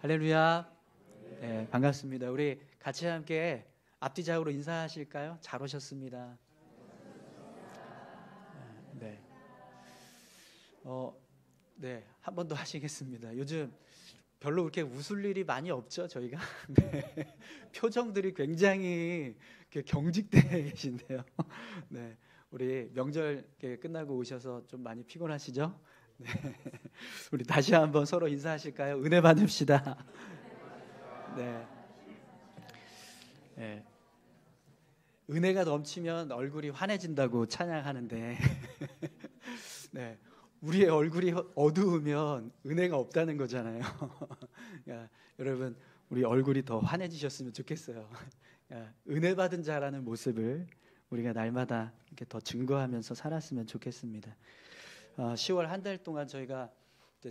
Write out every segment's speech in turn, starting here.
할렐루야. 네, 반갑습니다. 우리 같이 함께 앞뒤좌우로 인사하실까요? 잘 오셨습니다. 네. 네, 한 번 더 하시겠습니다. 요즘 별로 그렇게 웃을 일이 많이 없죠, 저희가. 네. 표정들이 굉장히 경직되어 계신데요. 네, 우리 명절 끝나고 오셔서 좀 많이 피곤하시죠? 네. 우리 다시 한번 서로 인사하실까요? 은혜 받읍시다. 네. 네. 은혜가 넘치면 얼굴이 환해진다고 찬양하는데 네. 우리의 얼굴이 어두우면 은혜가 없다는 거잖아요. 그러니까 여러분, 우리 얼굴이 더 환해지셨으면 좋겠어요. 그러니까 은혜 받은 자라는 모습을 우리가 날마다 이렇게 더 증거하면서 살았으면 좋겠습니다. 10월 한 달 동안 저희가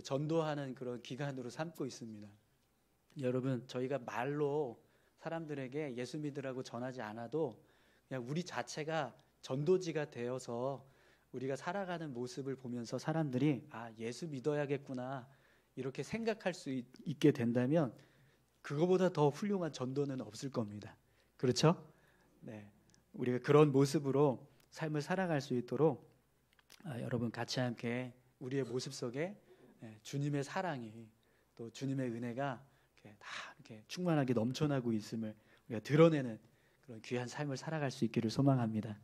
전도하는 그런 기간으로 삼고 있습니다. 여러분, 저희가 말로 사람들에게 예수 믿으라고 전하지 않아도 그냥 우리 자체가 전도지가 되어서 우리가 살아가는 모습을 보면서 사람들이 예수 믿어야겠구나 이렇게 생각할 수 있게 된다면 그거보다 더 훌륭한 전도는 없을 겁니다. 그렇죠? 네, 우리가 그런 모습으로 삶을 살아갈 수 있도록 여러분 같이 함께 우리의 모습 속에 주님의 사랑이 또 주님의 은혜가 다 이렇게 충만하게 넘쳐나고 있음을 우리가 드러내는 그런 귀한 삶을 살아갈 수 있기를 소망합니다.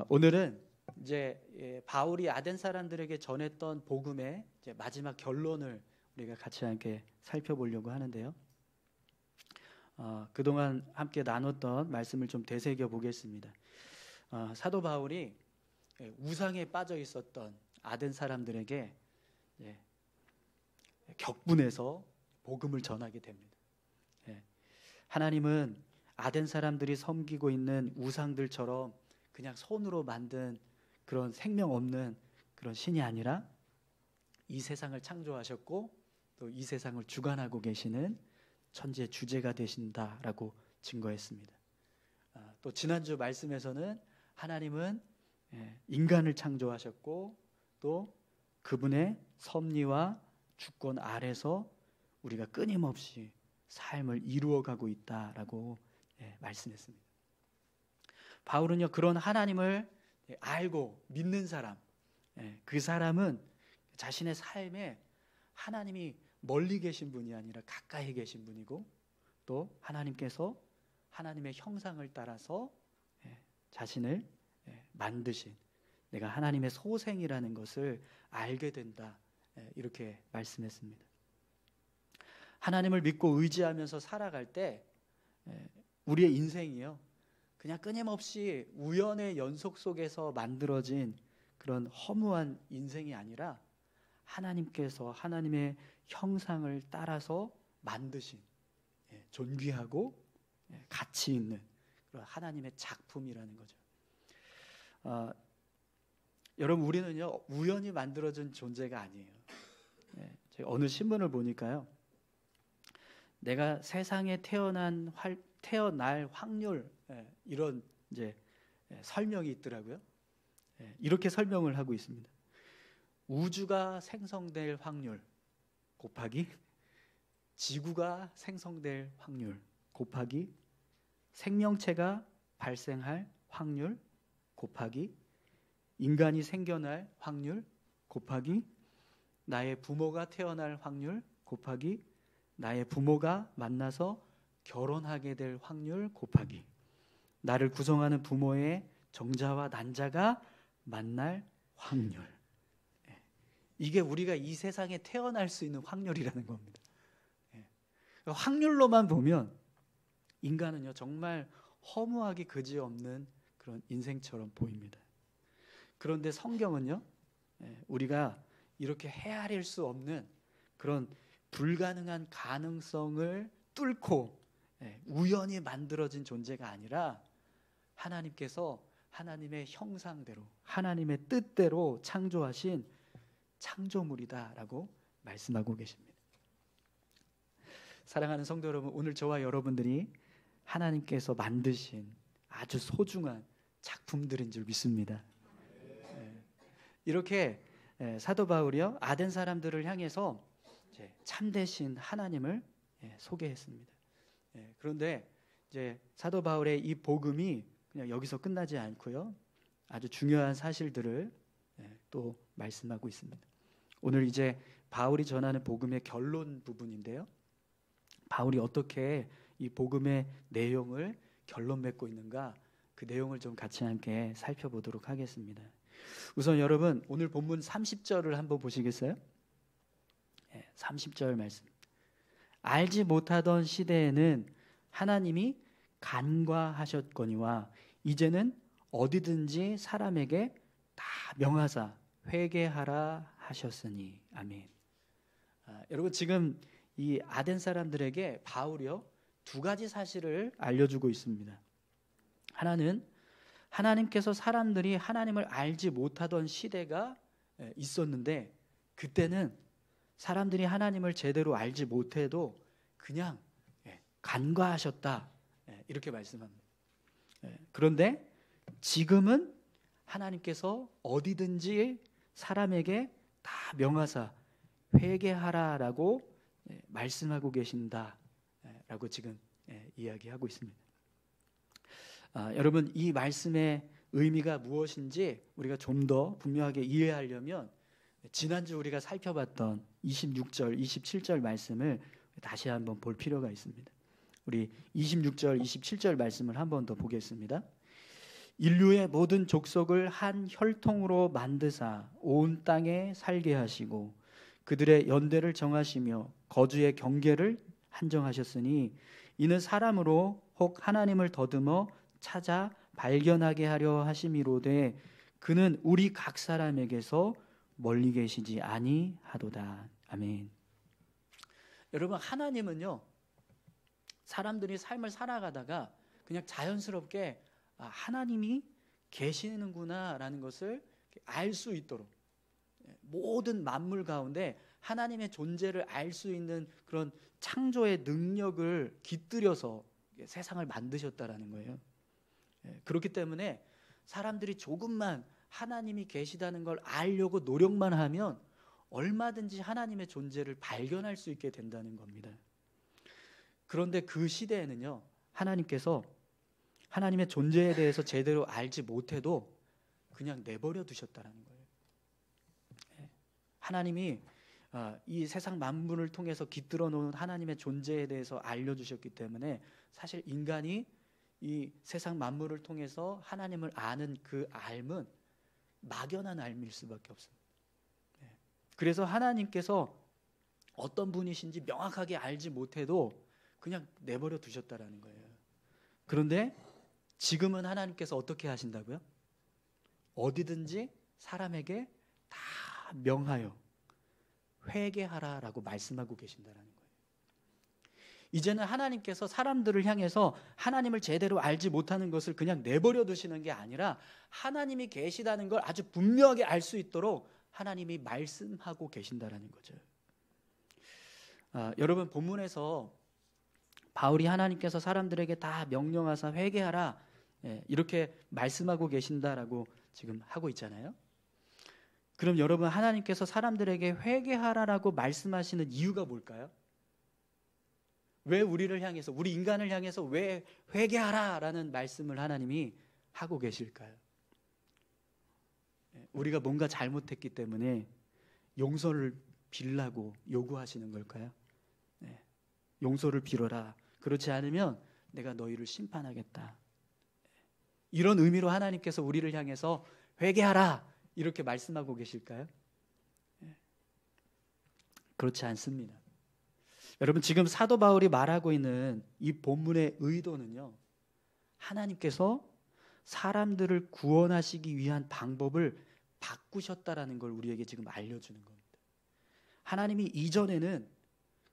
오늘은 이제 바울이 아덴 사람들에게 전했던 복음의 이제 마지막 결론을 우리가 같이 함께 살펴보려고 하는데요. 그동안 함께 나눴던 말씀을 좀 되새겨 보겠습니다. 사도 바울이 우상에 빠져 있었던 아덴 사람들에게 격분해서 복음을 전하게 됩니다. 하나님은 아덴 사람들이 섬기고 있는 우상들처럼 그냥 손으로 만든 그런 생명 없는 그런 신이 아니라 이 세상을 창조하셨고 또 이 세상을 주관하고 계시는 천지의 주제가 되신다라고 증거했습니다. 또 지난주 말씀에서는 하나님은 인간을 창조하셨고 또 그분의 섭리와 주권 아래서 우리가 끊임없이 삶을 이루어가고 있다라고 말씀했습니다. 바울은요, 그런 하나님을 알고 믿는 사람, 그 사람은 자신의 삶에 하나님이 멀리 계신 분이 아니라 가까이 계신 분이고 또 하나님께서 하나님의 형상을 따라서 자신을 만드신 내가 하나님의 소생이라는 것을 알게 된다, 이렇게 말씀했습니다. 하나님을 믿고 의지하면서 살아갈 때 우리의 인생이요, 그냥 끊임없이 우연의 연속 속에서 만들어진 그런 허무한 인생이 아니라 하나님께서 하나님의 형상을 따라서 만드신 존귀하고 가치 있는 그런 하나님의 작품이라는 거죠. 여러분, 우리는요 우연히 만들어진 존재가 아니에요. 제가 어느 신문을 보니까요, 내가 세상에 태어날 확률, 이런 이제 설명이 있더라고요. 이렇게 설명을 하고 있습니다. 우주가 생성될 확률 곱하기 지구가 생성될 확률 곱하기 생명체가 발생할 확률 곱하기 인간이 생겨날 확률 곱하기 나의 부모가 태어날 확률 곱하기 나의 부모가 만나서 결혼하게 될 확률 곱하기 나를 구성하는 부모의 정자와 난자가 만날 확률. 이게 우리가 이 세상에 태어날 수 있는 확률이라는 겁니다. 확률로만 보면 인간은요 정말 허무하기 그지없는 그런 인생처럼 보입니다. 그런데 성경은요, 우리가 이렇게 헤아릴 수 없는 그런 불가능한 가능성을 뚫고 우연히 만들어진 존재가 아니라 하나님께서 하나님의 형상대로 하나님의 뜻대로 창조하신 창조물이다라고 말씀하고 계십니다. 사랑하는 성도 여러분, 오늘 저와 여러분들이 하나님께서 만드신 아주 소중한 작품들인 줄 믿습니다. 이렇게 사도 바울이요 아덴 사람들을 향해서 이제 참되신 하나님을 소개했습니다. 그런데 이제 사도 바울의 이 복음이 그냥 여기서 끝나지 않고요. 아주 중요한 사실들을 또 말씀하고 있습니다. 오늘 이제 바울이 전하는 복음의 결론 부분인데요. 바울이 어떻게 이 복음의 내용을 결론 맺고 있는가, 그 내용을 좀 같이 함께 살펴보도록 하겠습니다. 우선 여러분 오늘 본문 30절을 한번 보시겠어요? 30절 말씀. 알지 못하던 시대에는 하나님이 간과하셨거니와 이제는 어디든지 사람에게 다 명하사 회개하라 하셨으니. 아멘. 여러분 지금 이 아덴 사람들에게 바울이요 2가지 사실을 알려주고 있습니다. 하나는 하나님께서 사람들이 하나님을 알지 못하던 시대가 있었는데, 그때는 사람들이 하나님을 제대로 알지 못해도 그냥 간과하셨다, 이렇게 말씀합니다. 그런데 지금은 하나님께서 어디든지 사람에게 다 명하사 회개하라라고 말씀하고 계신다라고 지금 이야기하고 있습니다. 여러분 이 말씀의 의미가 무엇인지 우리가 좀 더 분명하게 이해하려면 지난주 우리가 살펴봤던 26절, 27절 말씀을 다시 한번 볼 필요가 있습니다. 우리 26절, 27절 말씀을 한번 더 보겠습니다. 인류의 모든 족속을 한 혈통으로 만드사 온 땅에 살게 하시고 그들의 연대를 정하시며 거주의 경계를 한정하셨으니 이는 사람으로 혹 하나님을 더듬어 찾아 발견하게 하려 하심이로되 그는 우리 각 사람에게서 멀리 계시지 아니하도다. 아멘. 여러분 하나님은요 사람들이 삶을 살아가다가 그냥 자연스럽게 하나님이 계시는구나 라는 것을 알 수 있도록 모든 만물 가운데 하나님의 존재를 알 수 있는 그런 창조의 능력을 깃들여서 세상을 만드셨다라는 거예요. 그렇기 때문에 사람들이 조금만 하나님이 계시다는 걸 알려고 노력만 하면 얼마든지 하나님의 존재를 발견할 수 있게 된다는 겁니다. 그런데 그 시대에는요 하나님께서 하나님의 존재에 대해서 제대로 알지 못해도 그냥 내버려 두셨다는 거예요. 하나님이 이 세상 만물을 통해서 깃들어 놓은 하나님의 존재에 대해서 알려주셨기 때문에 사실 인간이 이 세상 만물을 통해서 하나님을 아는 그 알은 막연한 알일 수밖에 없습니다. 그래서 하나님께서 어떤 분이신지 명확하게 알지 못해도 그냥 내버려 두셨다라는 거예요. 그런데 지금은 하나님께서 어떻게 하신다고요? 어디든지 사람에게 다 명하여 회개하라라고 말씀하고 계신다라는 거예요. 이제는 하나님께서 사람들을 향해서 하나님을 제대로 알지 못하는 것을 그냥 내버려 두시는 게 아니라 하나님이 계시다는 걸 아주 분명하게 알 수 있도록 하나님이 말씀하고 계신다라는 거죠. 여러분 본문에서 바울이 하나님께서 사람들에게 다 명령하사 회개하라 이렇게 말씀하고 계신다라고 지금 하고 있잖아요. 그럼 여러분 하나님께서 사람들에게 회개하라라고 말씀하시는 이유가 뭘까요? 왜 우리를 향해서, 우리 인간을 향해서 왜 회개하라라는 말씀을 하나님이 하고 계실까요? 우리가 뭔가 잘못했기 때문에 용서를 빌라고 요구하시는 걸까요? 용서를 빌어라. 그렇지 않으면 내가 너희를 심판하겠다. 이런 의미로 하나님께서 우리를 향해서 회개하라 이렇게 말씀하고 계실까요? 그렇지 않습니다. 여러분 지금 사도 바울이 말하고 있는 이 본문의 의도는요, 하나님께서 사람들을 구원하시기 위한 방법을 바꾸셨다라는 걸 우리에게 지금 알려주는 겁니다. 하나님이 이전에는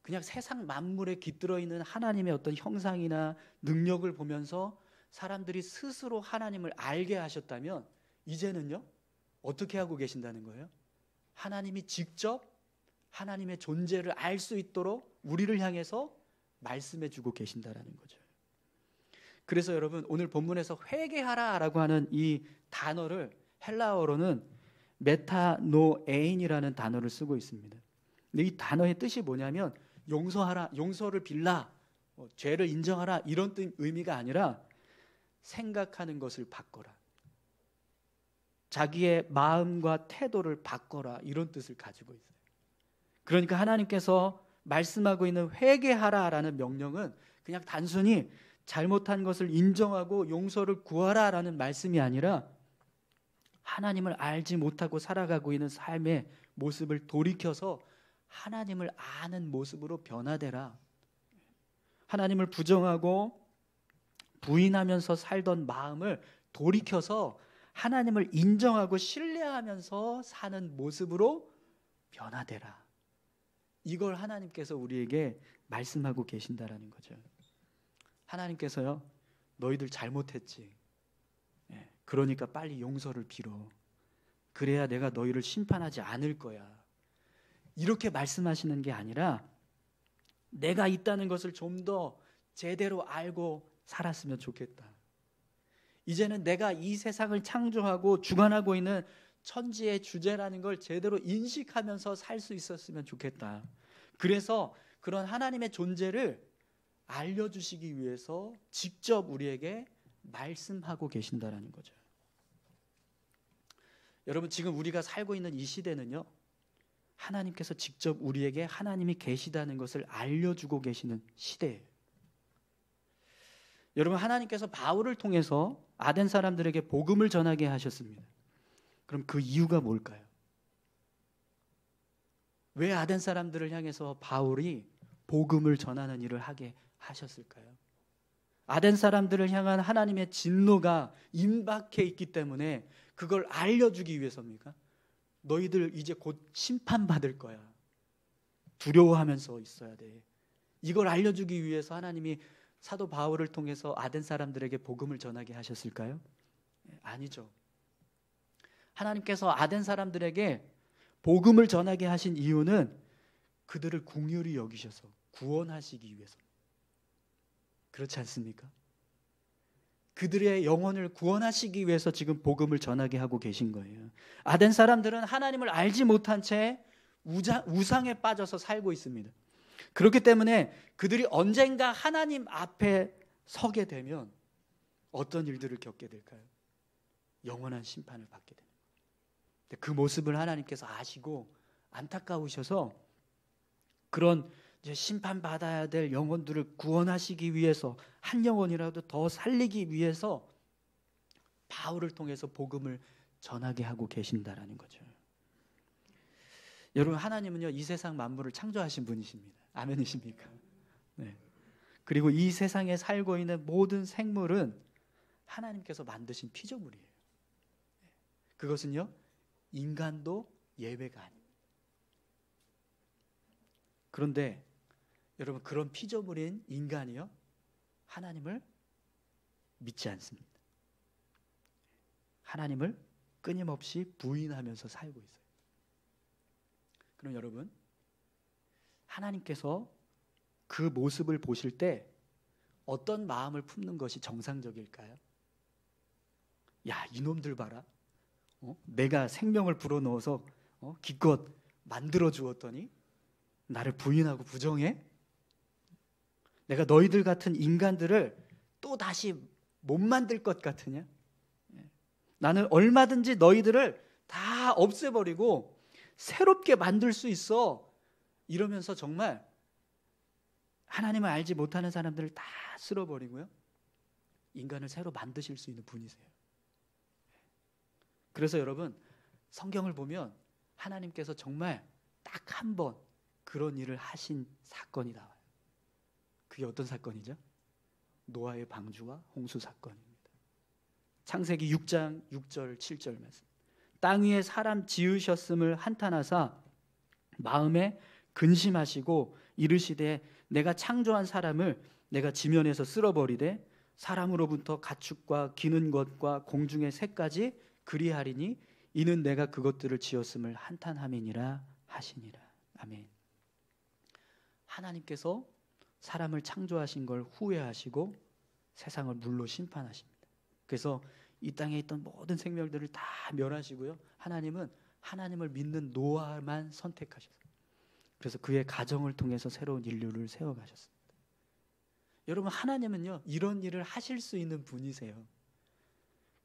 그냥 세상 만물에 깃들어 있는 하나님의 어떤 형상이나 능력을 보면서 사람들이 스스로 하나님을 알게 하셨다면 이제는요 어떻게 하고 계신다는 거예요? 하나님이 직접 하나님의 존재를 알 수 있도록 우리를 향해서 말씀해 주고 계신다라는 거죠. 그래서 여러분 오늘 본문에서 회개하라라고 하는 이 단어를 헬라어로는 메타노에인이라는 단어를 쓰고 있습니다. 근데 이 단어의 뜻이 뭐냐면 용서하라, 용서를 빌라, 죄를 인정하라 이런 의미가 아니라 생각하는 것을 바꿔라, 자기의 마음과 태도를 바꿔라 이런 뜻을 가지고 있어요. 그러니까 하나님께서 말씀하고 있는 회개하라라는 명령은 그냥 단순히 잘못한 것을 인정하고 용서를 구하라라는 말씀이 아니라 하나님을 알지 못하고 살아가고 있는 삶의 모습을 돌이켜서 하나님을 아는 모습으로 변화되라. 하나님을 부정하고 부인하면서 살던 마음을 돌이켜서 하나님을 인정하고 신뢰하면서 사는 모습으로 변화되라. 이걸 하나님께서 우리에게 말씀하고 계신다라는 거죠. 하나님께서요, 너희들 잘못했지. 그러니까 빨리 용서를 빌어. 그래야 내가 너희를 심판하지 않을 거야. 이렇게 말씀하시는 게 아니라 내가 있다는 것을 좀 더 제대로 알고 살았으면 좋겠다. 이제는 내가 이 세상을 창조하고 주관하고 있는 천지의 주제라는 걸 제대로 인식하면서 살 수 있었으면 좋겠다. 그래서 그런 하나님의 존재를 알려주시기 위해서 직접 우리에게 말씀하고 계신다라는 거죠. 여러분, 지금 우리가 살고 있는 이 시대는요, 하나님께서 직접 우리에게 하나님이 계시다는 것을 알려주고 계시는 시대예요. 여러분, 하나님께서 바울을 통해서 아덴 사람들에게 복음을 전하게 하셨습니다. 그럼 그 이유가 뭘까요? 왜 아덴 사람들을 향해서 바울이 복음을 전하는 일을 하게 하셨을까요? 아덴 사람들을 향한 하나님의 진노가 임박해 있기 때문에 그걸 알려주기 위해서입니까? 너희들 이제 곧 심판받을 거야. 두려워하면서 있어야 돼. 이걸 알려주기 위해서 하나님이 사도 바울을 통해서 아덴 사람들에게 복음을 전하게 하셨을까요? 아니죠. 하나님께서 아덴 사람들에게 복음을 전하게 하신 이유는 그들을 긍휼히 여기셔서 구원하시기 위해서. 그렇지 않습니까? 그들의 영혼을 구원하시기 위해서 지금 복음을 전하게 하고 계신 거예요. 아덴 사람들은 하나님을 알지 못한 채 우상에 빠져서 살고 있습니다. 그렇기 때문에 그들이 언젠가 하나님 앞에 서게 되면 어떤 일들을 겪게 될까요? 영원한 심판을 받게 됩니다. 그 모습을 하나님께서 아시고 안타까우셔서 그런 이제 심판받아야 될 영혼들을 구원하시기 위해서, 한 영혼이라도 더 살리기 위해서 바울을 통해서 복음을 전하게 하고 계신다라는 거죠. 여러분, 하나님은요, 이 세상 만물을 창조하신 분이십니다. 아멘이십니까? 네. 그리고 이 세상에 살고 있는 모든 생물은 하나님께서 만드신 피조물이에요. 그것은요, 인간도 예외가 아닙니다. 그런데 여러분, 그런 피조물인 인간이요, 하나님을 믿지 않습니다. 하나님을 끊임없이 부인하면서 살고 있어요. 그럼 여러분, 하나님께서 그 모습을 보실 때 어떤 마음을 품는 것이 정상적일까요? 야, 이놈들 봐라. 내가 생명을 불어넣어서 기껏 만들어 주었더니 나를 부인하고 부정해? 내가 너희들 같은 인간들을 또 다시 못 만들 것 같으냐? 나는 얼마든지 너희들을 다 없애버리고 새롭게 만들 수 있어. 이러면서 정말 하나님을 알지 못하는 사람들을 다 쓸어버리고요, 인간을 새로 만드실 수 있는 분이세요. 그래서 여러분, 성경을 보면 하나님께서 정말 딱 한 번 그런 일을 하신 사건이 나와요. 그게 어떤 사건이죠? 노아의 방주와 홍수 사건입니다. 창세기 6장 6절 7절 말씀. 땅 위에 사람 지으셨음을 한탄하사 마음에 근심하시고 이르시되 내가 창조한 사람을 내가 지면에서 쓸어버리되 사람으로부터 가축과 기는 것과 공중의 새까지 그리하리니 이는 내가 그것들을 지었음을 한탄함이니라 하시니라. 아멘. 하나님께서 사람을 창조하신 걸 후회하시고 세상을 물로 심판하십니다. 그래서 이 땅에 있던 모든 생명들을 다 멸하시고요, 하나님은 하나님을 믿는 노아만 선택하셨어요. 그래서 그의 가정을 통해서 새로운 인류를 세워가셨습니다. 여러분, 하나님은요 이런 일을 하실 수 있는 분이세요.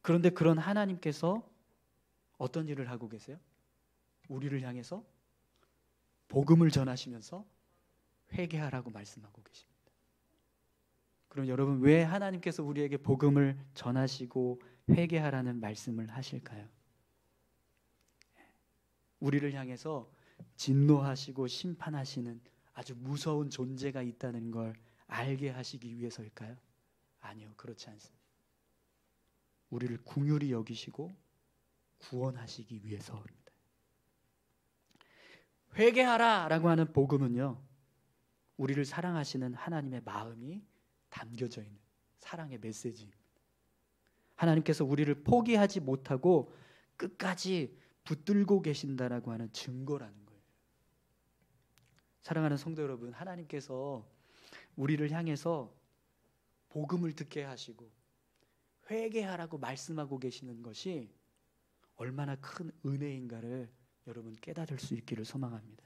그런데 그런 하나님께서 어떤 일을 하고 계세요? 우리를 향해서 복음을 전하시면서 회개하라고 말씀하고 계십니다. 그럼 여러분, 왜 하나님께서 우리에게 복음을 전하시고 회개하라는 말씀을 하실까요? 우리를 향해서 진노하시고 심판하시는 아주 무서운 존재가 있다는 걸 알게 하시기 위해서일까요? 아니요, 그렇지 않습니다. 우리를 긍휼히 여기시고 구원하시기 위해서입니다. 회개하라 라고 하는 복음은요, 우리를 사랑하시는 하나님의 마음이 담겨져 있는 사랑의 메시지입니다. 하나님께서 우리를 포기하지 못하고 끝까지 붙들고 계신다라고 하는 증거라는 거예요. 사랑하는 성도 여러분, 하나님께서 우리를 향해서 복음을 듣게 하시고 회개하라고 말씀하고 계시는 것이 얼마나 큰 은혜인가를 여러분 깨달을 수 있기를 소망합니다.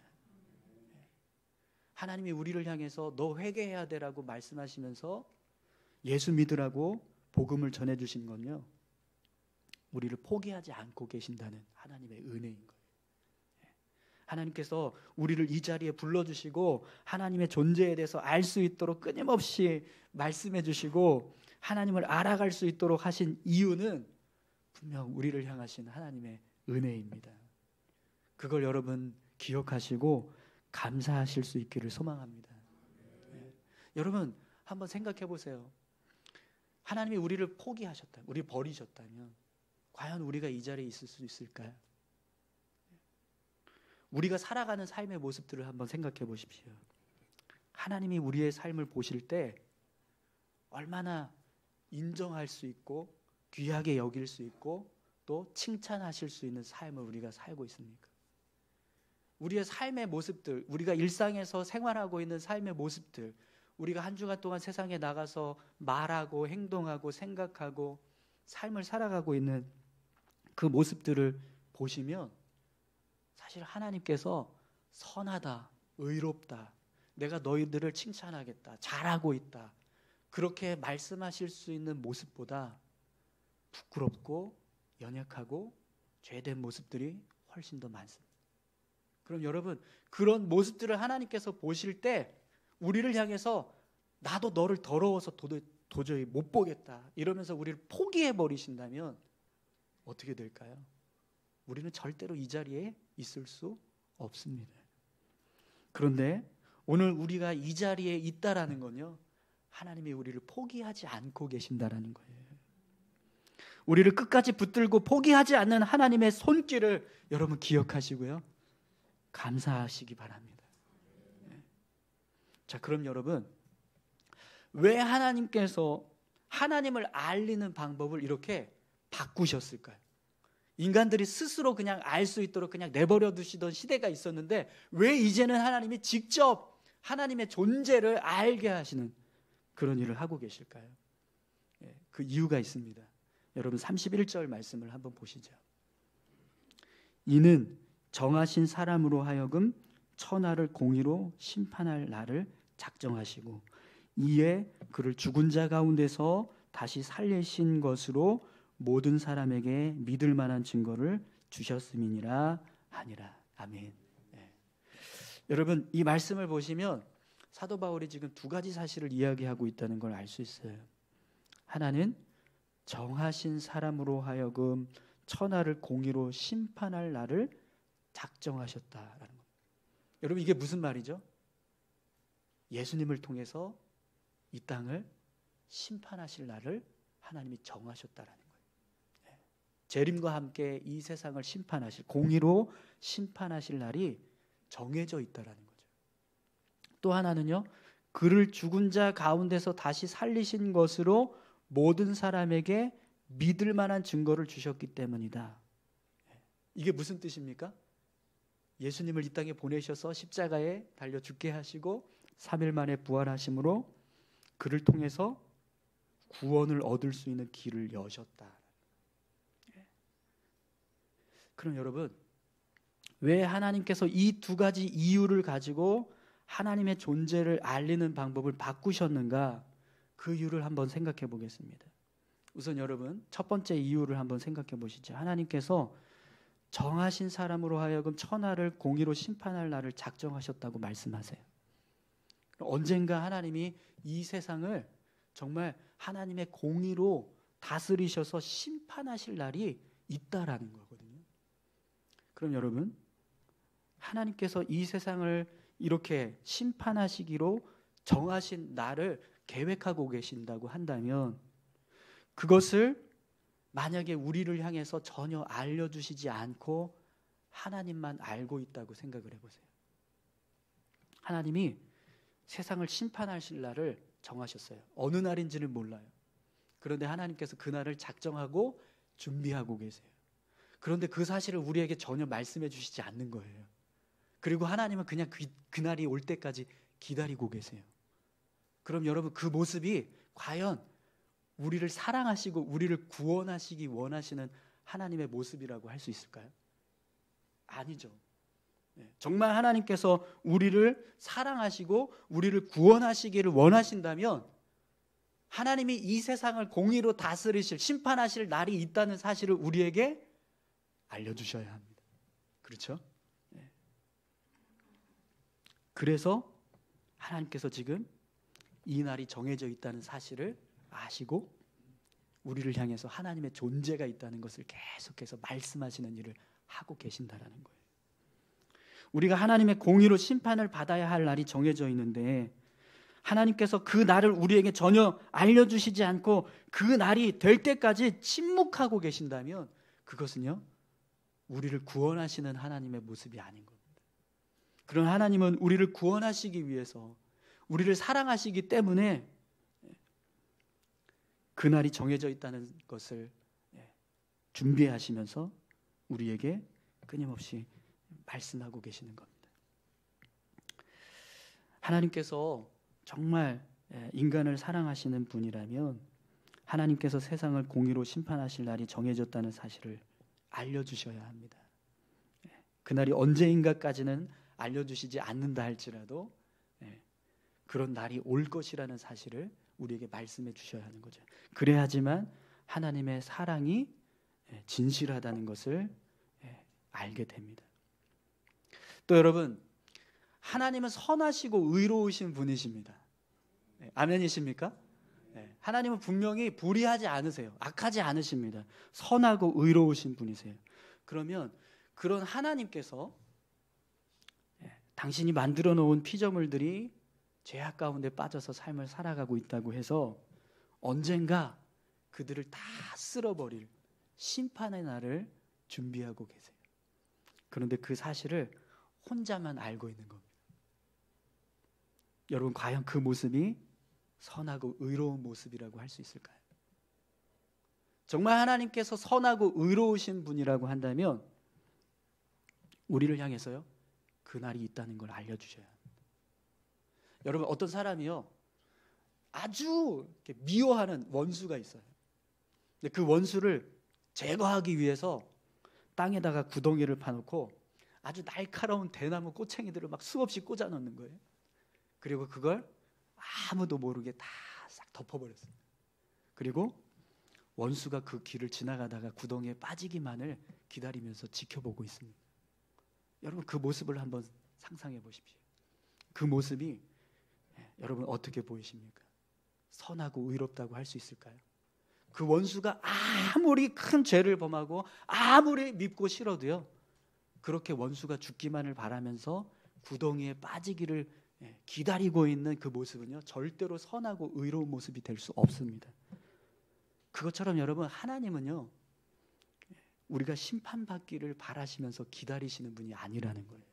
하나님이 우리를 향해서 너 회개해야 되라고 말씀하시면서 예수 믿으라고 복음을 전해주신 건요, 우리를 포기하지 않고 계신다는 하나님의 은혜인 거예요. 하나님께서 우리를 이 자리에 불러주시고 하나님의 존재에 대해서 알 수 있도록 끊임없이 말씀해 주시고 하나님을 알아갈 수 있도록 하신 이유는 분명 우리를 향하신 하나님의 은혜입니다. 그걸 여러분 기억하시고 감사하실 수 있기를 소망합니다. 여러분 한번 생각해 보세요. 하나님이 우리를 포기하셨다, 우리 버리셨다면 과연 우리가 이 자리에 있을 수 있을까요? 우리가 살아가는 삶의 모습들을 한번 생각해 보십시오. 하나님이 우리의 삶을 보실 때 얼마나 인정할 수 있고 귀하게 여길 수 있고 또 칭찬하실 수 있는 삶을 우리가 살고 있습니까? 우리의 삶의 모습들, 우리가 일상에서 생활하고 있는 삶의 모습들, 우리가 한 주간 동안 세상에 나가서 말하고 행동하고 생각하고 삶을 살아가고 있는 그 모습들을 보시면 사실 하나님께서 선하다, 의롭다, 내가 너희들을 칭찬하겠다, 잘하고 있다, 그렇게 말씀하실 수 있는 모습보다 부끄럽고 연약하고 죄된 모습들이 훨씬 더 많습니다. 그럼 여러분, 그런 모습들을 하나님께서 보실 때 우리를 향해서 나도 너를 더러워서 도저히 못 보겠다 이러면서 우리를 포기해 버리신다면 어떻게 될까요? 우리는 절대로 이 자리에 있을 수 없습니다. 그런데 오늘 우리가 이 자리에 있다라는 건요, 하나님이 우리를 포기하지 않고 계신다라는 거예요. 우리를 끝까지 붙들고 포기하지 않는 하나님의 손길을 여러분 기억하시고요, 감사하시기 바랍니다. 자, 그럼 여러분, 왜 하나님께서 하나님을 알리는 방법을 이렇게 바꾸셨을까요? 인간들이 스스로 그냥 알 수 있도록 그냥 내버려 두시던 시대가 있었는데 왜 이제는 하나님이 직접 하나님의 존재를 알게 하시는 그런 일을 하고 계실까요? 그 이유가 있습니다. 여러분 31절 말씀을 한번 보시죠. 이는 정하신 사람으로 하여금 천하를 공의로 심판할 날을 작정하시고 이에 그를 죽은 자 가운데서 다시 살리신 것으로 모든 사람에게 믿을 만한 증거를 주셨음이니라 하니라. 아멘. 여러분 이 말씀을 보시면 사도 바울이 지금 두 가지 사실을 이야기하고 있다는 걸 알 수 있어요. 하나는 정하신 사람으로 하여금 천하를 공의로 심판할 날을 작정하셨다라는 겁니다. 여러분 이게 무슨 말이죠? 예수님을 통해서 이 땅을 심판하실 날을 하나님이 정하셨다라는 거예요. 재림과 함께 이 세상을 심판하실, 공의로 심판하실 날이 정해져 있다라는 거죠. 또 하나는요, 그를 죽은 자 가운데서 다시 살리신 것으로 모든 사람에게 믿을 만한 증거를 주셨기 때문이다. 이게 무슨 뜻입니까? 예수님을 이 땅에 보내셔서 십자가에 달려 죽게 하시고 3일 만에 부활하심으로 그를 통해서 구원을 얻을 수 있는 길을 여셨다. 그럼 여러분, 왜 하나님께서 이 두 가지 이유를 가지고 하나님의 존재를 알리는 방법을 바꾸셨는가? 그 이유를 한번 생각해 보겠습니다. 우선 여러분, 첫 번째 이유를 한번 생각해 보시죠. 하나님께서 정하신 사람으로 하여금 천하를 공의로 심판할 날을 작정하셨다고 말씀하세요. 언젠가 하나님이 이 세상을 정말 하나님의 공의로 다스리셔서 심판하실 날이 있다라는 거거든요. 그럼 여러분, 하나님께서 이 세상을 이렇게 심판하시기로 정하신 날을 계획하고 계신다고 한다면, 그것을 만약에 우리를 향해서 전혀 알려주시지 않고 하나님만 알고 있다고 생각을 해보세요. 하나님이 세상을 심판하실 날을 정하셨어요. 어느 날인지는 몰라요. 그런데 하나님께서 그 날을 작정하고 준비하고 계세요. 그런데 그 사실을 우리에게 전혀 말씀해 주시지 않는 거예요. 그리고 하나님은 그냥 그 날이 올 때까지 기다리고 계세요. 그럼 여러분, 그 모습이 과연 우리를 사랑하시고 우리를 구원하시기 원하시는 하나님의 모습이라고 할 수 있을까요? 아니죠. 정말 하나님께서 우리를 사랑하시고 우리를 구원하시기를 원하신다면 하나님이 이 세상을 공의로 다스리실, 심판하실 날이 있다는 사실을 우리에게 알려주셔야 합니다. 그렇죠? 그래서 하나님께서 지금 이 날이 정해져 있다는 사실을 아시고 우리를 향해서 하나님의 존재가 있다는 것을 계속해서 말씀하시는 일을 하고 계신다라는 거예요. 우리가 하나님의 공의로 심판을 받아야 할 날이 정해져 있는데 하나님께서 그 날을 우리에게 전혀 알려주시지 않고 그 날이 될 때까지 침묵하고 계신다면 그것은요, 우리를 구원하시는 하나님의 모습이 아닌 겁니다. 그런 하나님은 우리를 구원하시기 위해서, 우리를 사랑하시기 때문에 그 날이 정해져 있다는 것을 준비하시면서 우리에게 끊임없이 말씀하고 계시는 겁니다. 하나님께서 정말 인간을 사랑하시는 분이라면 하나님께서 세상을 공의로 심판하실 날이 정해졌다는 사실을 알려주셔야 합니다. 그날이 언제인가까지는 알려주시지 않는다 할지라도 그런 날이 올 것이라는 사실을 우리에게 말씀해 주셔야 하는 거죠. 그래야지만 하나님의 사랑이 진실하다는 것을 알게 됩니다. 또 여러분, 하나님은 선하시고 의로우신 분이십니다. 아멘이십니까? 하나님은 분명히 불의하지 않으세요. 악하지 않으십니다. 선하고 의로우신 분이세요. 그러면 그런 하나님께서 당신이 만들어 놓은 피조물들이 죄악 가운데 빠져서 삶을 살아가고 있다고 해서 언젠가 그들을 다 쓸어버릴 심판의 날을 준비하고 계세요. 그런데 그 사실을 혼자만 알고 있는 겁니다. 여러분, 과연 그 모습이 선하고 의로운 모습이라고 할 수 있을까요? 정말 하나님께서 선하고 의로우신 분이라고 한다면 우리를 향해서요, 그 날이 있다는 걸 알려주셔야 합니다. 여러분, 어떤 사람이요, 아주 미워하는 원수가 있어요. 근데 그 원수를 제거하기 위해서 땅에다가 구덩이를 파놓고 아주 날카로운 대나무 꼬챙이들을 막 수없이 꽂아 넣는 거예요. 그리고 그걸 아무도 모르게 다 싹 덮어버렸어요. 그리고 원수가 그 길을 지나가다가 구덩이에 빠지기만을 기다리면서 지켜보고 있습니다. 여러분, 그 모습을 한번 상상해 보십시오. 그 모습이 여러분 어떻게 보이십니까? 선하고 의롭다고 할 수 있을까요? 그 원수가 아무리 큰 죄를 범하고 아무리 밉고 싫어도요, 그렇게 원수가 죽기만을 바라면서 구덩이에 빠지기를 기다리고 있는 그 모습은요, 절대로 선하고 의로운 모습이 될 수 없습니다. 그것처럼 여러분, 하나님은요, 우리가 심판받기를 바라시면서 기다리시는 분이 아니라는 거예요.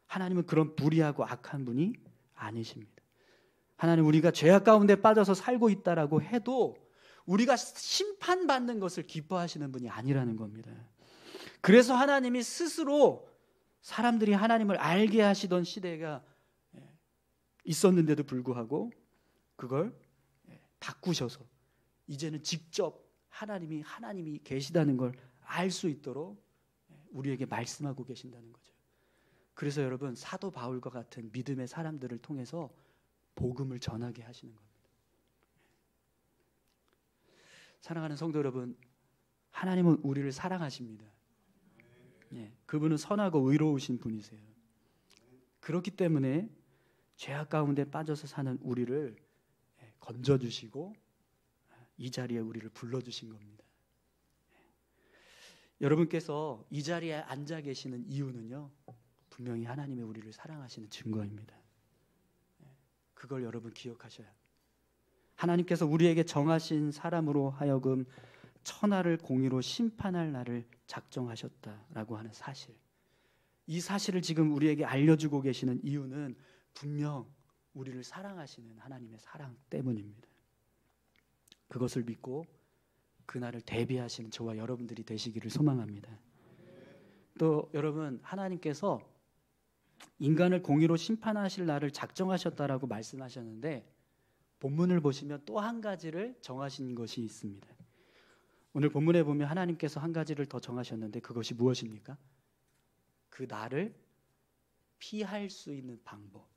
하나님은 그런 불의하고 악한 분이 아니십니다. 하나님, 우리가 죄악 가운데 빠져서 살고 있다라고 해도 우리가 심판받는 것을 기뻐하시는 분이 아니라는 겁니다. 그래서 하나님이 스스로 사람들이 하나님을 알게 하시던 시대가 있었는데도 불구하고 그걸 바꾸셔서 이제는 직접 하나님이 계시다는 걸 알 수 있도록 우리에게 말씀하고 계신다는 거죠. 그래서 여러분, 사도 바울과 같은 믿음의 사람들을 통해서 복음을 전하게 하시는 겁니다. 사랑하는 성도 여러분, 하나님은 우리를 사랑하십니다. 그분은 선하고 의로우신 분이세요. 그렇기 때문에 죄악 가운데 빠져서 사는 우리를 건져주시고 이 자리에 우리를 불러주신 겁니다. 여러분께서 이 자리에 앉아 계시는 이유는요, 분명히 하나님의 우리를 사랑하시는 증거입니다. 그걸 여러분 기억하셔야 합니다. 하나님께서 우리에게 정하신 사람으로 하여금 천하를 공의로 심판할 날을 작정하셨다라고 하는 사실, 이 사실을 지금 우리에게 알려주고 계시는 이유는 분명 우리를 사랑하시는 하나님의 사랑 때문입니다. 그것을 믿고 그날을 대비하시는 저와 여러분들이 되시기를 소망합니다. 또 여러분, 하나님께서 인간을 공의로 심판하실 날을 작정하셨다라고 말씀하셨는데, 본문을 보시면 또 한 가지를 정하신 것이 있습니다. 오늘 본문에 보면 하나님께서 한 가지를 더 정하셨는데, 그것이 무엇입니까? 그 날을 피할 수 있는 방법.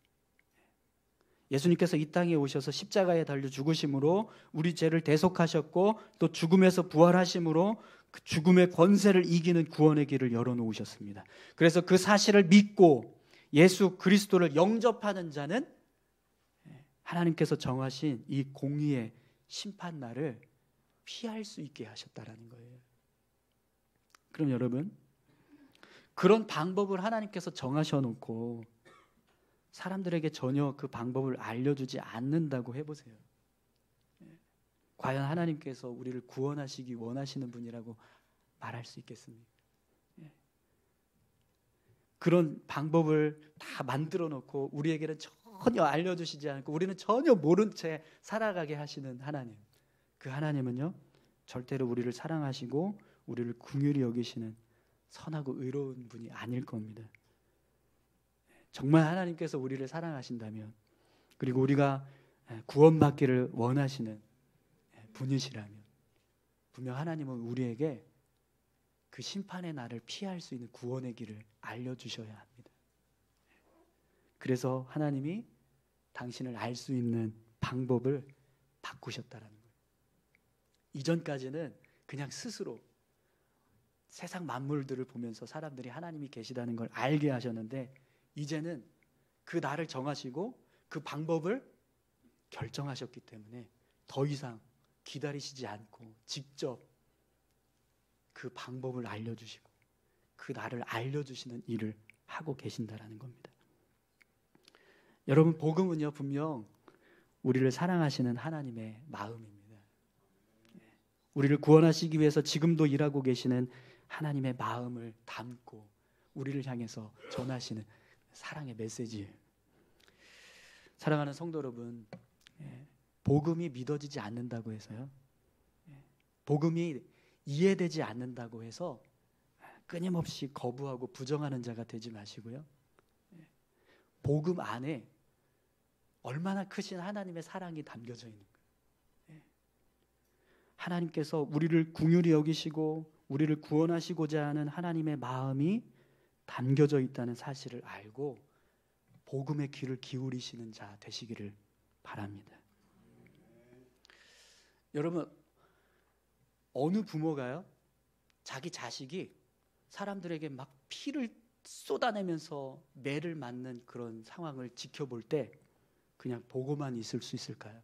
예수님께서 이 땅에 오셔서 십자가에 달려 죽으심으로 우리 죄를 대속하셨고, 또 죽음에서 부활하심으로 그 죽음의 권세를 이기는 구원의 길을 열어놓으셨습니다. 그래서 그 사실을 믿고 예수 그리스도를 영접하는 자는 하나님께서 정하신 이 공의의 심판 날을 피할 수 있게 하셨다라는 거예요. 그럼 여러분, 그런 방법을 하나님께서 정하셔놓고 사람들에게 전혀 그 방법을 알려주지 않는다고 해보세요. 과연 하나님께서 우리를 구원하시기 원하시는 분이라고 말할 수 있겠습니까? 그런 방법을 다 만들어 놓고 우리에게는 전혀 알려주시지 않고 우리는 전혀 모른 채 살아가게 하시는 하나님, 그 하나님은요, 절대로 우리를 사랑하시고 우리를 긍휼히 여기시는 선하고 의로운 분이 아닐 겁니다. 정말 하나님께서 우리를 사랑하신다면, 그리고 우리가 구원받기를 원하시는 분이시라면, 분명 하나님은 우리에게 그 심판의 날을 피할 수 있는 구원의 길을 알려주셔야 합니다. 그래서 하나님이 당신을 알 수 있는 방법을 바꾸셨다라는 거예요. 이전까지는 그냥 스스로 세상 만물들을 보면서 사람들이 하나님이 계시다는 걸 알게 하셨는데, 이제는 그 날을 정하시고 그 방법을 결정하셨기 때문에 더 이상 기다리시지 않고 직접 그 방법을 알려주시고 그 날을 알려주시는 일을 하고 계신다라는 겁니다. 여러분, 복음은요, 분명 우리를 사랑하시는 하나님의 마음입니다. 우리를 구원하시기 위해서 지금도 일하고 계시는 하나님의 마음을 담고 우리를 향해서 전하시는 사랑의 메시지예요. 사랑하는 성도 여러분, 복음이 믿어지지 않는다고 해서요, 복음이 이해되지 않는다고 해서 끊임없이 거부하고 부정하는 자가 되지 마시고요, 복음 안에 얼마나 크신 하나님의 사랑이 담겨져 있는 거예요. 하나님께서 우리를 긍휼히 여기시고 우리를 구원하시고자 하는 하나님의 마음이 담겨져 있다는 사실을 알고 복음의 귀를 기울이시는 자 되시기를 바랍니다. 여러분, 어느 부모가요, 자기 자식이 사람들에게 막 피를 쏟아내면서 매를 맞는 그런 상황을 지켜볼 때 그냥 보고만 있을 수 있을까요?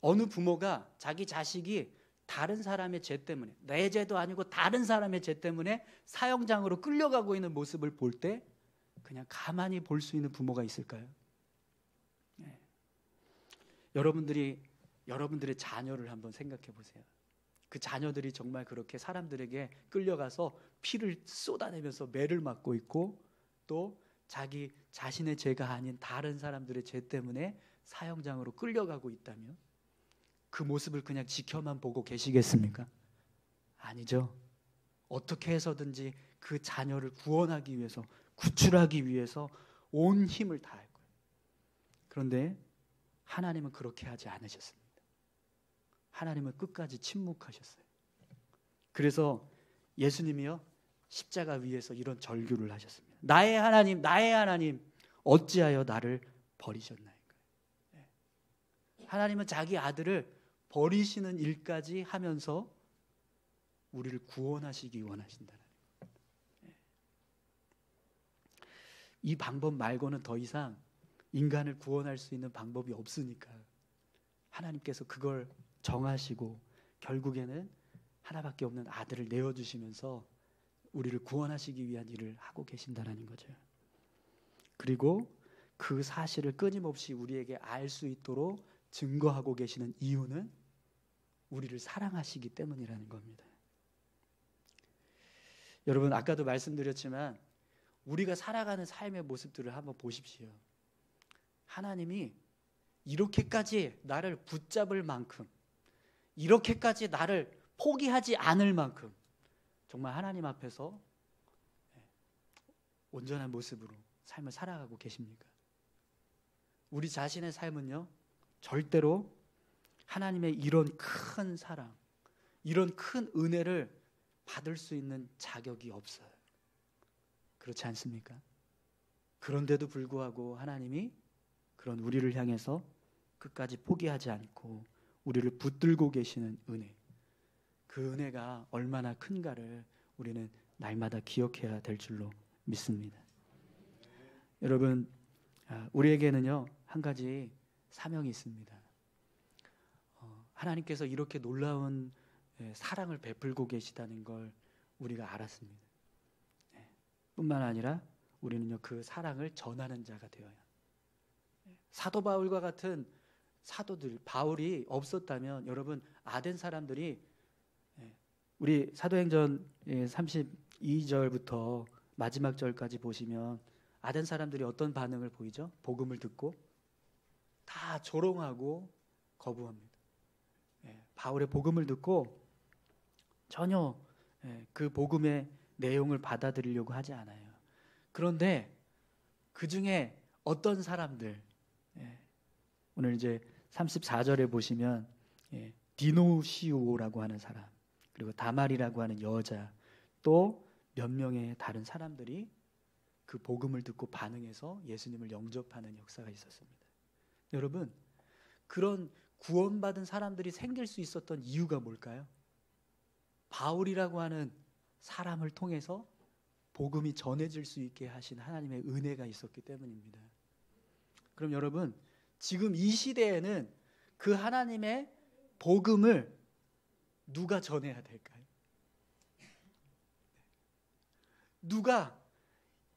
어느 부모가 자기 자식이 다른 사람의 죄 때문에, 내 죄도 아니고 다른 사람의 죄 때문에 사형장으로 끌려가고 있는 모습을 볼 때 그냥 가만히 볼 수 있는 부모가 있을까요? 여러분들의 자녀를 한번 생각해 보세요. 그 자녀들이 정말 그렇게 사람들에게 끌려가서 피를 쏟아내면서 매를 맞고 있고, 또 자기 자신의 죄가 아닌 다른 사람들의 죄 때문에 사형장으로 끌려가고 있다면 그 모습을 그냥 지켜만 보고 계시겠습니까? 아니죠. 어떻게 해서든지 그 자녀를 구원하기 위해서, 구출하기 위해서 온 힘을 다할 거예요. 그런데 하나님은 그렇게 하지 않으셨습니다. 하나님은 끝까지 침묵하셨어요. 그래서 예수님이요, 십자가 위에서 이런 절규를 하셨습니다. 나의 하나님, 나의 하나님, 어찌하여 나를 버리셨나이까. 하나님은 자기 아들을 버리시는 일까지 하면서 우리를 구원하시기 원하신다는 거예요. 이 방법 말고는 더 이상 인간을 구원할 수 있는 방법이 없으니까 하나님께서 그걸 정하시고 결국에는 하나밖에 없는 아들을 내어주시면서 우리를 구원하시기 위한 일을 하고 계신다는 거죠. 그리고 그 사실을 끊임없이 우리에게 알 수 있도록 증거하고 계시는 이유는 우리를 사랑하시기 때문이라는 겁니다. 여러분, 아까도 말씀드렸지만 우리가 살아가는 삶의 모습들을 한번 보십시오. 하나님이 이렇게까지 나를 붙잡을 만큼, 이렇게까지 나를 포기하지 않을 만큼 정말 하나님 앞에서 온전한 모습으로 삶을 살아가고 계십니까? 우리 자신의 삶은요, 절대로 하나님의 이런 큰 사랑, 이런 큰 은혜를 받을 수 있는 자격이 없어요. 그렇지 않습니까? 그런데도 불구하고 하나님이 그런 우리를 향해서 끝까지 포기하지 않고 우리를 붙들고 계시는 은혜, 그 은혜가 얼마나 큰가를 우리는 날마다 기억해야 될 줄로 믿습니다. 여러분, 우리에게는요 한 가지 사명이 있습니다. 하나님께서 이렇게 놀라운 사랑을 베풀고 계시다는 걸 우리가 알았습니다. 뿐만 아니라 우리는요 그 사랑을 전하는 자가 되어야. 사도 바울과 같은 사도들, 바울이 없었다면 여러분, 아덴 사람들이, 우리 사도행전 32절부터 마지막 절까지 보시면 아덴 사람들이 어떤 반응을 보이죠? 복음을 듣고 다 조롱하고 거부합니다. 바울의 복음을 듣고 전혀 그 복음의 내용을 받아들이려고 하지 않아요. 그런데 그 중에 어떤 사람들, 오늘 이제 34절에 보시면 디노시오라고 하는 사람, 그리고 다말이라고 하는 여자, 또 몇 명의 다른 사람들이 그 복음을 듣고 반응해서 예수님을 영접하는 역사가 있었습니다. 여러분, 그런 구원받은 사람들이 생길 수 있었던 이유가 뭘까요? 바울이라고 하는 사람을 통해서 복음이 전해질 수 있게 하신 하나님의 은혜가 있었기 때문입니다. 그럼 여러분, 지금 이 시대에는 그 하나님의 복음을 누가 전해야 될까요? 누가,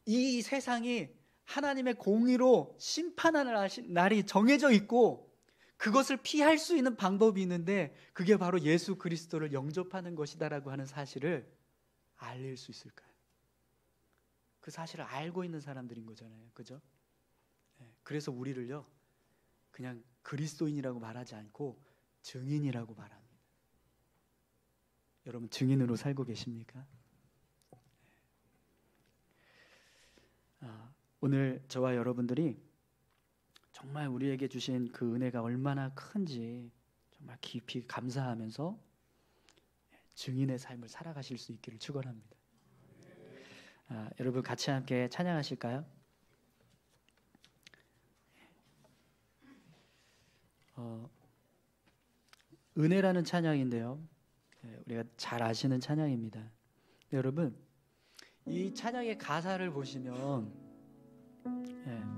이 세상이 하나님의 공의로 심판하는 날이 정해져 있고 그것을 피할 수 있는 방법이 있는데 그게 바로 예수 그리스도를 영접하는 것이다라고 하는 사실을 알릴 수 있을까요? 그 사실을 알고 있는 사람들인 거잖아요. 그죠? 그래서 우리를요 그냥 그리스도인이라고 말하지 않고 증인이라고 말합니다. 여러분, 증인으로 살고 계십니까? 오늘 저와 여러분들이 정말 우리에게 주신 그 은혜가 얼마나 큰지 정말 깊이 감사하면서 증인의 삶을 살아가실 수 있기를 축원합니다. 여러분, 같이 함께 찬양하실까요? 은혜라는 찬양인데요, 우리가 잘 아시는 찬양입니다. 여러분, 이 찬양의 가사를 보시면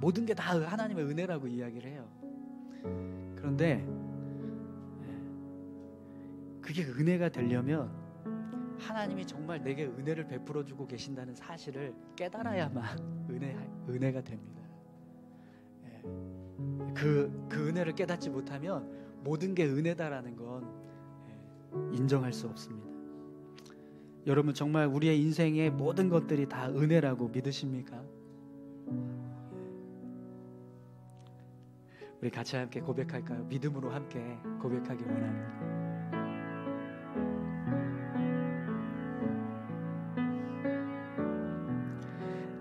모든 게 다 하나님의 은혜라고 이야기를 해요. 그런데 그게 은혜가 되려면 하나님이 정말 내게 은혜를 베풀어 주고 계신다는 사실을 깨달아야만 은혜가 됩니다. 그 은혜를 깨닫지 못하면 모든 게 은혜다라는 건 인정할 수 없습니다. 여러분, 정말 우리의 인생의 모든 것들이 다 은혜라고 믿으십니까? 우리 같이 함께 고백할까요? 믿음으로 함께 고백하기 원합니다.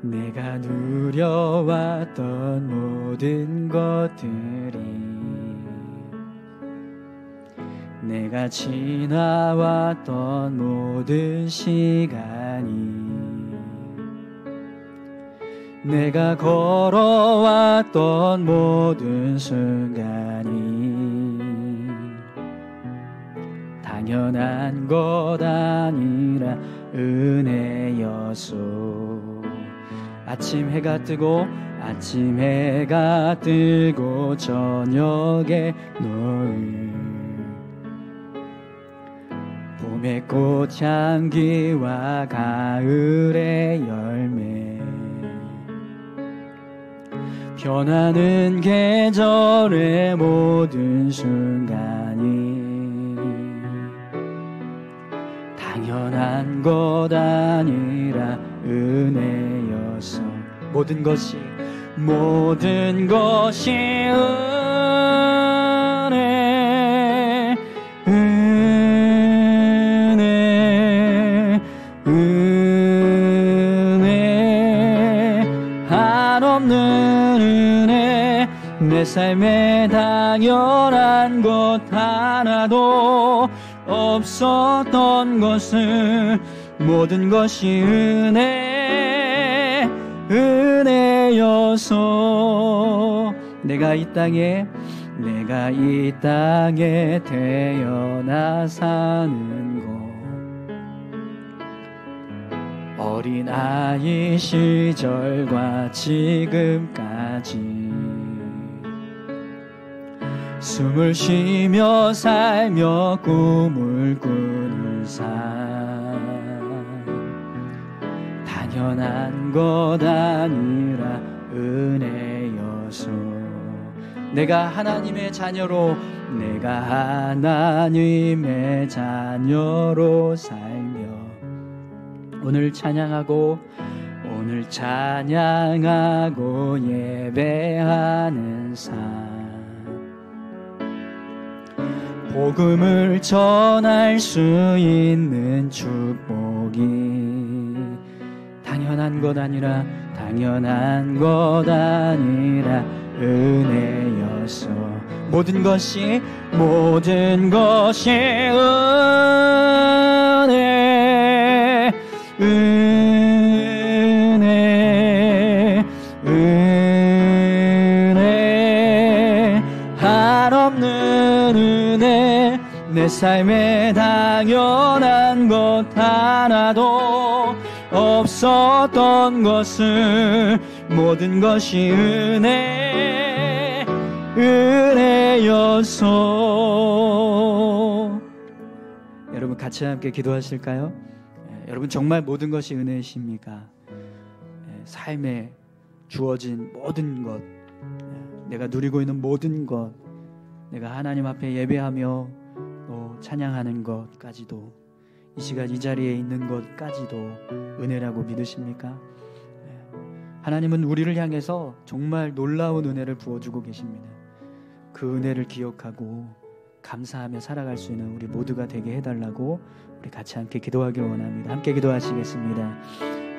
내가 누려왔던 모든 것들이, 내가 지나왔던 모든 시간이 내가 걸어왔던 모든 순간이 당연한 것 아니라 은혜였소. 아침 해가 뜨고 저녁에 너의 봄의 꽃향기와 가을의 열매, 변하는 계절의 모든 순간이 당연한 것 아니라 은혜였어. 모든 것이 은혜, 한없는 은혜. 내 삶에 당연한 것 하나도 없었던 것은 모든 것이 은혜여서 내가 이 땅에 태어나 사는 것, 어린아이 시절과 지금까지 숨을 쉬며 살며 꿈을 꾸는 삶, 당연한 것 아니라 은혜여서 내가 하나님의 자녀로 살며 오늘 찬양하고 예배하는 삶, 복음을 전할 수 있는 축복이 당연한 것 아니라 은혜여서 모든 것이 은혜, 한없는 은혜. 내 삶에 당연한 것 하나도 없었던 것은 모든 것이 은혜여서. 여러분 같이 함께 기도하실까요? 여러분 정말 모든 것이 은혜이십니까? 삶에 주어진 모든 것, 내가 누리고 있는 모든 것, 내가 하나님 앞에 예배하며 또 찬양하는 것까지도, 이 시간 이 자리에 있는 것까지도 은혜라고 믿으십니까? 하나님은 우리를 향해서 정말 놀라운 은혜를 부어주고 계십니다. 그 은혜를 기억하고 감사하며 살아갈 수 있는 우리 모두가 되게 해달라고 우리 같이 함께 기도하길 원합니다. 함께 기도하시겠습니다.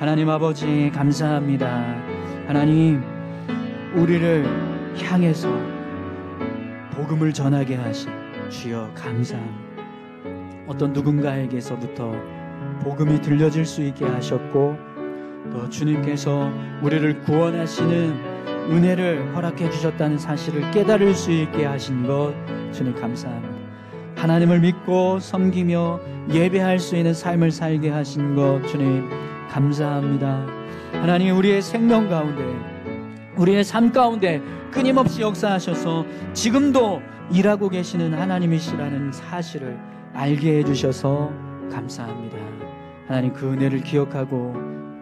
하나님 아버지 감사합니다. 하나님, 우리를 향해서 복음을 전하게 하신 주여 감사합니다. 어떤 누군가에게서부터 복음이 들려질 수 있게 하셨고, 또 주님께서 우리를 구원하시는 은혜를 허락해 주셨다는 사실을 깨달을 수 있게 하신 것 주님 감사합니다. 하나님을 믿고 섬기며 예배할 수 있는 삶을 살게 하신 것 주님 감사합니다. 하나님, 우리의 생명 가운데, 우리의 삶 가운데 끊임없이 역사하셔서 지금도 일하고 계시는 하나님이시라는 사실을 알게 해주셔서 감사합니다. 하나님, 그 은혜를 기억하고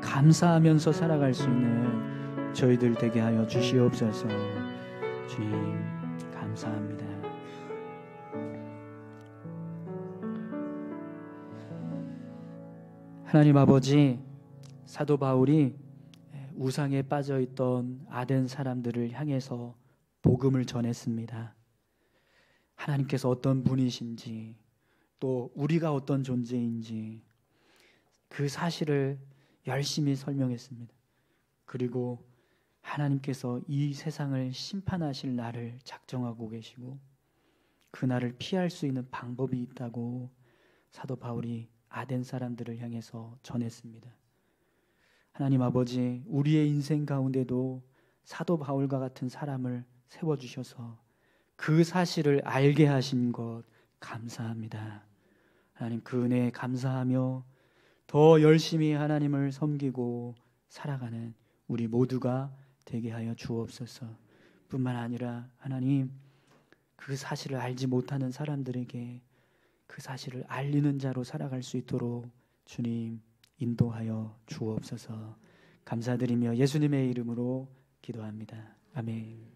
감사하면서 살아갈 수 있는 저희들 되게 하여 주시옵소서. 주님 감사합니다. 하나님 아버지, 사도 바울이 우상에 빠져있던 아덴 사람들을 향해서 복음을 전했습니다. 하나님께서 어떤 분이신지, 또 우리가 어떤 존재인지 그 사실을 열심히 설명했습니다. 그리고 하나님께서 이 세상을 심판하실 날을 작정하고 계시고 그 날을 피할 수 있는 방법이 있다고 사도 바울이 아덴 사람들을 향해서 전했습니다. 하나님 아버지, 우리의 인생 가운데도 사도 바울과 같은 사람을 세워주셔서 그 사실을 알게 하신 것 감사합니다. 하나님, 그 은혜에 감사하며 더 열심히 하나님을 섬기고 살아가는 우리 모두가 되게 하여 주옵소서. 뿐만 아니라 하나님, 그 사실을 알지 못하는 사람들에게 그 사실을 알리는 자로 살아갈 수 있도록 주님 인도하여 주옵소서. 감사드리며 예수님의 이름으로 기도합니다. 아멘.